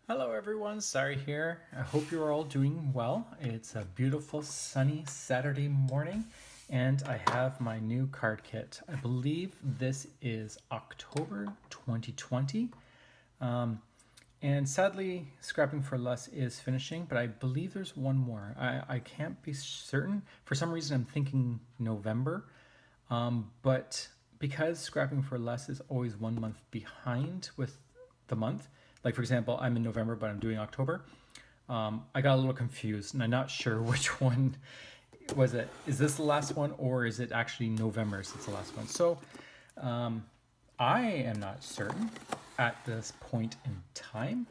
Hello everyone, Sari here. I hope you're all doing well. It's a beautiful sunny Saturday morning and I have my new card kit. I believe this is October 2020. And sadly, Scrapping for Less is finishing, but I believe there's one more. I can't be certain. For some reason, I'm thinking November. But because Scrapping for Less is always 1 month behind with the month, like for example, I'm in November, but I'm doing October. I got a little confused, and I'm not sure which one was it. Is this the last one, or is it actually November since the last one? So I am not certain at this point in time.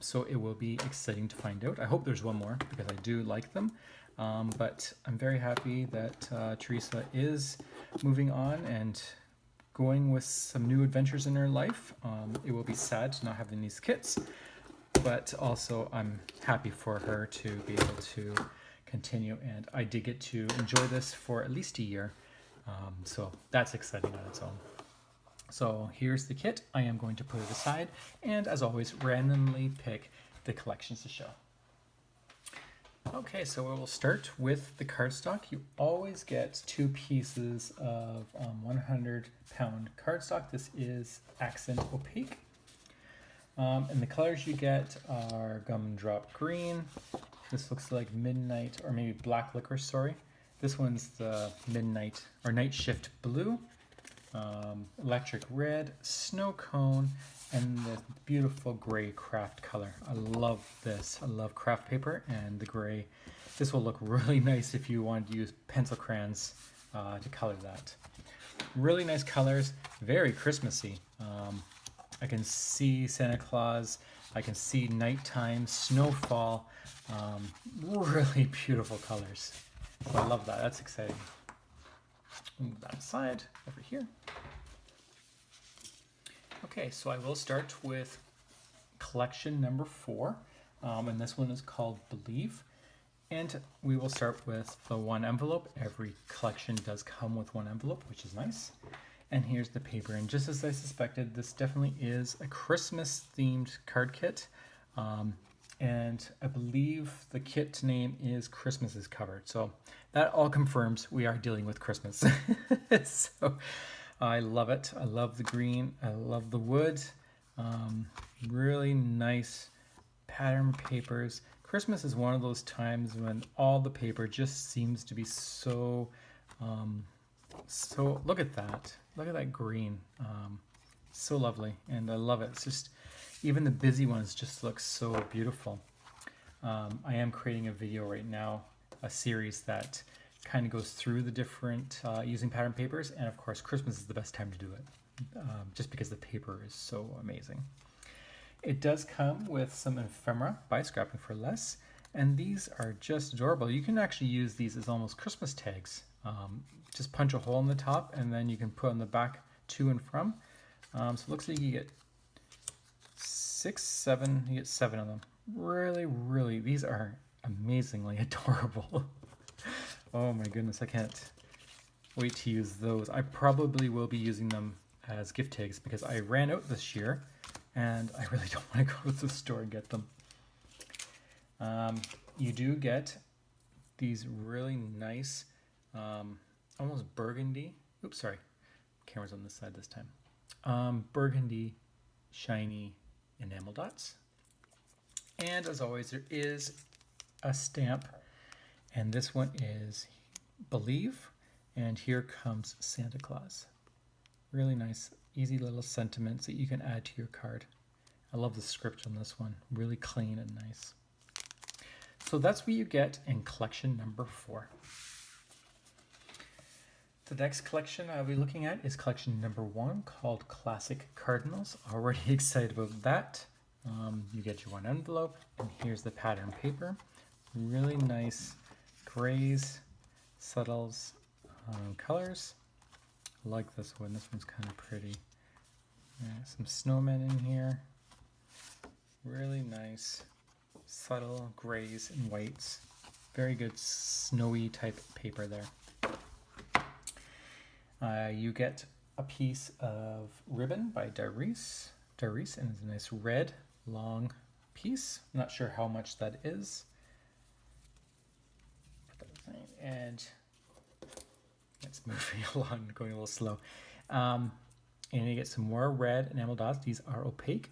So it will be exciting to find out. I hope there's one more because I do like them. But I'm very happy that Teresa is moving on and going with some new adventures in her life. It will be sad not having these kits, but also I'm happy for her to be able to continue, and I did get to enjoy this for at least a year, so that's exciting on its own. So here's the kit. I am going to put it aside and, as always, randomly pick the collections to show. Okay, so we will start with the cardstock. You always get 2 pieces of 100-pound cardstock. This is accent opaque. And the colors you get are Gumdrop Green. This looks like Midnight, or maybe Black Licorice, sorry. This one's the Midnight, or Night Shift Blue. Electric Red, Snow Cone, and the beautiful gray craft color. I love this. I love craft paper and the gray. This will look really nice if you want to use pencil crayons to color that. Really nice colors, very Christmassy. I can see Santa Claus, I can see nighttime, snowfall, really beautiful colors. So I love that, that's exciting. Move that aside, over here. Okay, so I will start with collection number 4, and this one is called Believe. And we will start with the 1 envelope. Every collection does come with 1 envelope, which is nice. And here's the paper, and just as I suspected, this definitely is a Christmas themed card kit. And I believe the kit name is Christmas is Covered. So that all confirms we are dealing with Christmas. So I love it. I love the green. I love the wood. Really nice pattern papers. Christmas is one of those times when all the paper just seems to be so, look at that. Look at that green. So lovely. And I love it. It's just, even the busy ones just look so beautiful. I am creating a video right now, a series that kind of goes through the different using pattern papers, and of course Christmas is the best time to do it, just because the paper is so amazing. It does come with some ephemera by Scrapping for Less, and these are just adorable. You can actually use these as almost Christmas tags. Just punch a hole in the top, and then you can put on the back to and from. So it looks like you get 6, 7, you get 7 of them. Really, these are amazingly adorable. Oh my goodness, I can't wait to use those. I probably will be using them as gift tags because I ran out this year and I really don't want to go to the store and get them. You do get these really nice, almost burgundy, oops, sorry, camera's on this side this time, burgundy, shiny enamel dots. And as always, there is a stamp, and this one is Believe, and here comes Santa Claus. Really nice, easy little sentiments that you can add to your card. I love the script on this one, really clean and nice. So that's what you get in collection number 4. The next collection I'll be looking at is collection number 1, called Classic Cardinals. Already excited about that. You get your 1 envelope, and here's the pattern paper. Really nice grays, subtles, colors. I like this one. This one's kind of pretty. Some snowmen in here. Really nice, subtle grays and whites. Very good snowy type paper there. You get a piece of ribbon by Darice, and it's a nice red, long piece. I'm not sure how much that is. And it's moving along, going a little slow. And you get some more red enamel dots. These are opaque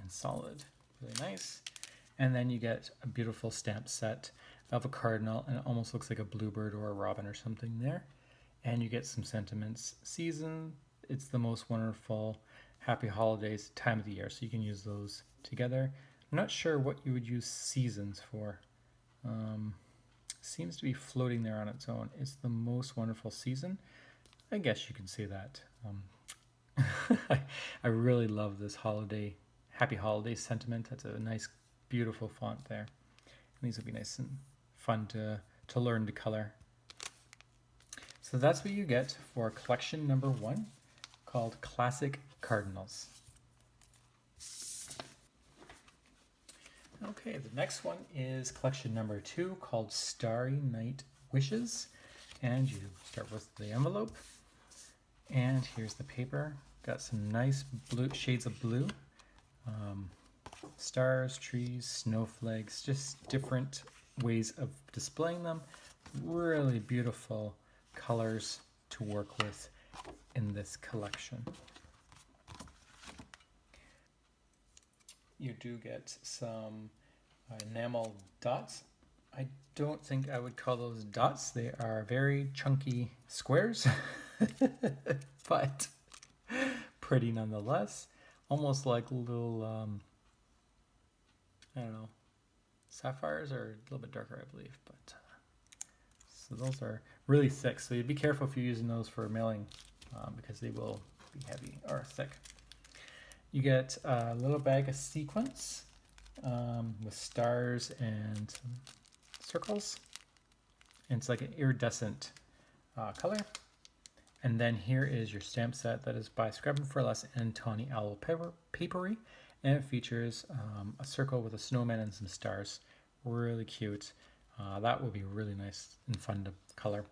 and solid, really nice. And then you get a beautiful stamp set of a cardinal, and it almost looks like a bluebird or a robin or something there. And you get some sentiments. Season, it's the most wonderful, happy holidays time of the year, so you can use those together. I'm not sure what you would use seasons for. Seems to be floating there on its own. It's the most wonderful season. I guess you can say that. I really love this holiday, happy holiday sentiment. That's a nice, beautiful font there. And these will be nice and fun to learn to color. So that's what you get for collection number 1, called Classic Cardinals. Okay, the next one is collection number 2, called Starry Night Wishes. And you start with the envelope. And here's the paper. Got some nice blue shades of blue. Stars, trees, snowflakes, just different ways of displaying them. Really beautiful colors to work with in this collection. You do get some enamel dots. I don't think I would call those dots. They are very chunky squares, but pretty nonetheless. Almost like little, I don't know, sapphires, or a little bit darker, I believe. But so those are really thick. So you'd be careful if you're using those for mailing, because they will be heavy or thick. You get a little bag of sequins with stars and circles. And it's like an iridescent color. And then here is your stamp set that is by Scrapping for Less and Tawny Owl Papery. And it features a circle with a snowman and some stars. Really cute. That will be really nice and fun to color.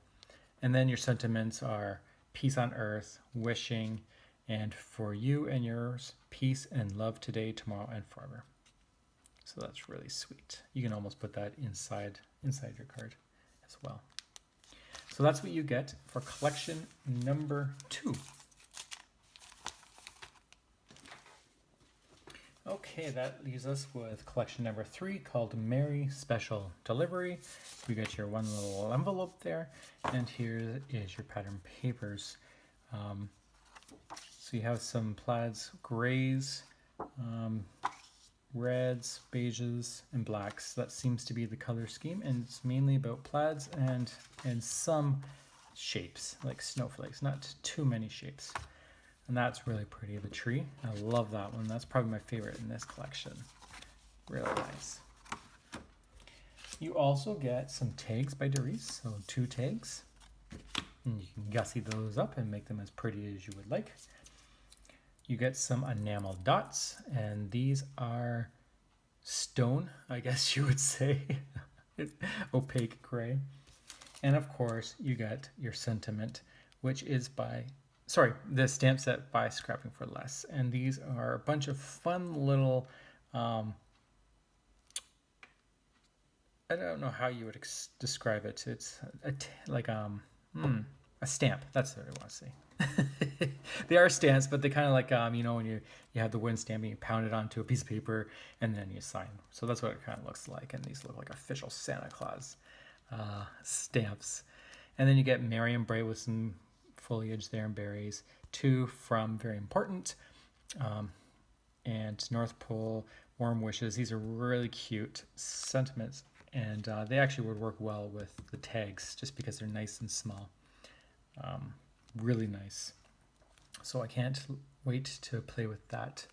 And then your sentiments are peace on earth, wishing, and for you and yours, peace and love today, tomorrow, and forever. So that's really sweet. You can almost put that inside your card as well. So that's what you get for collection number 2. Okay, that leaves us with collection number 3, called Merry Special Delivery. You get your one little envelope there, and here is your pattern papers. So you have some plaids, grays, reds, beiges, and blacks. That seems to be the color scheme, and it's mainly about plaids and some shapes, like snowflakes, not too many shapes. And that's really pretty, the tree. I love that one. That's probably my favorite in this collection. Really nice. You also get some tags by Doris, so 2 tags. And you can gussy those up and make them as pretty as you would like. You get some enamel dots, and these are stone, I guess you would say. Opaque gray. And of course, you get your sentiment, which is the stamp set by Scrapping for Less. And these are a bunch of fun little, I don't know how you would describe it. It's like a stamp. That's what I want to say. They are stamps, but they kind of like, when you have the wooden stamp and you pound it onto a piece of paper and then you sign. So that's what it kind of looks like. And these look like official Santa Claus stamps. And then you get merry and bright with some foliage there and berries. 2 from Very Important, and North Pole Warm Wishes. These are really cute sentiments, and they actually would work well with the tags just because they're nice and small. Really nice. So I can't wait to play with that.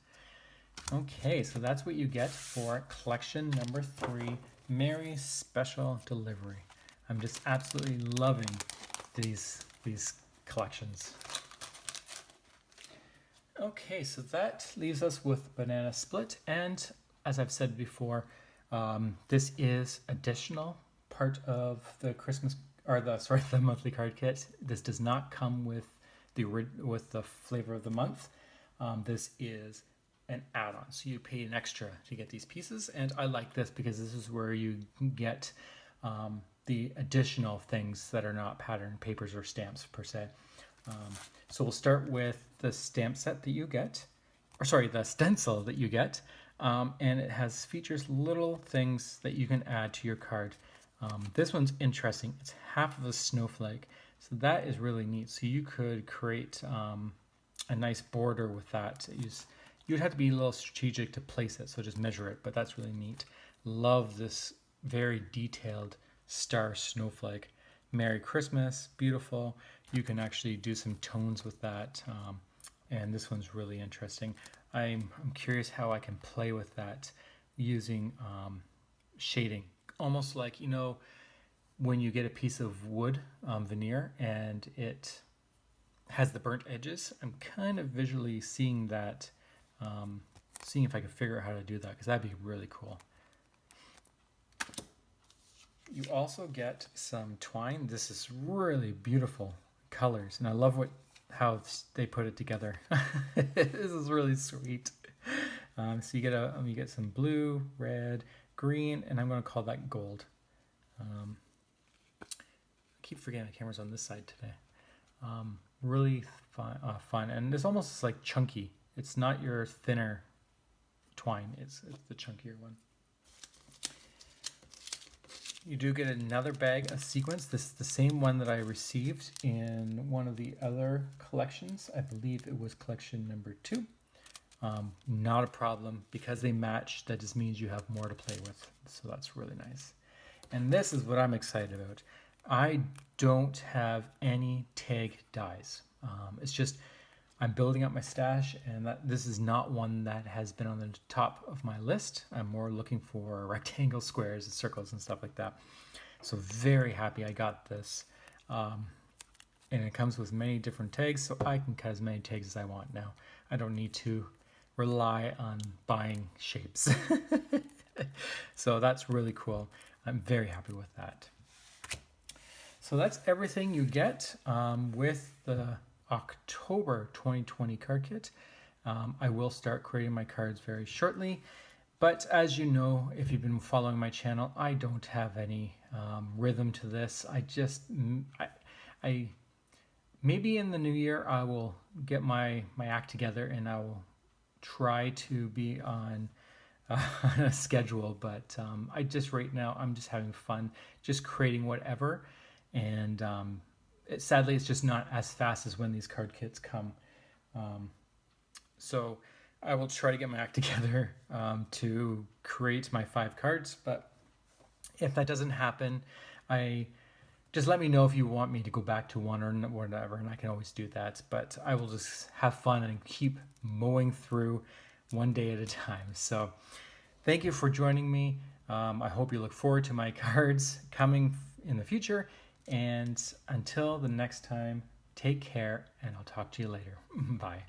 Okay, so that's what you get for collection number 3, Merry Special Delivery. I'm just absolutely loving these collections. Okay, so that leaves us with Banana Split, and as I've said before, this is additional part of the the monthly card kit. This does not come with the flavor of the month. This is an add-on. So you pay an extra to get these pieces. And I like this because this is where you get the additional things that are not pattern papers or stamps per se. So we'll start with the stamp set that you get, or sorry, the stencil that you get. And it features little things that you can add to your card. This one's interesting. It's half of a snowflake. So that is really neat. So you could create a nice border with that. You'd have to be a little strategic to place it, so just measure it, but that's really neat. Love this very detailed star snowflake. Merry Christmas, beautiful. You can actually do some tones with that, and this one's really interesting. I'm curious how I can play with that using shading. Almost like, you know, when you get a piece of wood veneer and it has the burnt edges, I'm kind of visually seeing that, seeing if I can figure out how to do that, because that'd be really cool. You also get some twine. This is really beautiful colors, and I love how they put it together. This is really sweet. So you get some blue, red, green, and I'm going to call that gold. I keep forgetting the camera's on this side today. Really fun, and it's almost like chunky. It's not your thinner twine, it's the chunkier one. You do get another bag of sequins. This is the same one that I received in one of the other collections. I believe it was collection number 2. Not a problem, because they match. That just means you have more to play with, so that's really nice. And this is what I'm excited about. I don't have any tag dies. It's just I'm building up my stash, and this is not one that has been on the top of my list. I'm more looking for rectangles, squares, and circles and stuff like that. So very happy I got this. And it comes with many different tags, so I can cut as many tags as I want now. I don't need to rely on buying shapes. So that's really cool. I'm very happy with that. So that's everything you get with the October 2020 card kit. I will start creating my cards very shortly, but as you know, if you've been following my channel, I don't have any rhythm to this. I maybe in the new year I will get my act together and I will try to be on a schedule, but right now I'm just having fun, just creating whatever, and sadly it's just not as fast as when these card kits come. So I will try to get my act together to create my 5 cards, but if that doesn't happen, just let me know if you want me to go back to one or whatever, and I can always do that. But I will just have fun and keep mowing through one day at a time. So thank you for joining me. I hope you look forward to my cards coming in the future. And until the next time, take care, and I'll talk to you later. Bye.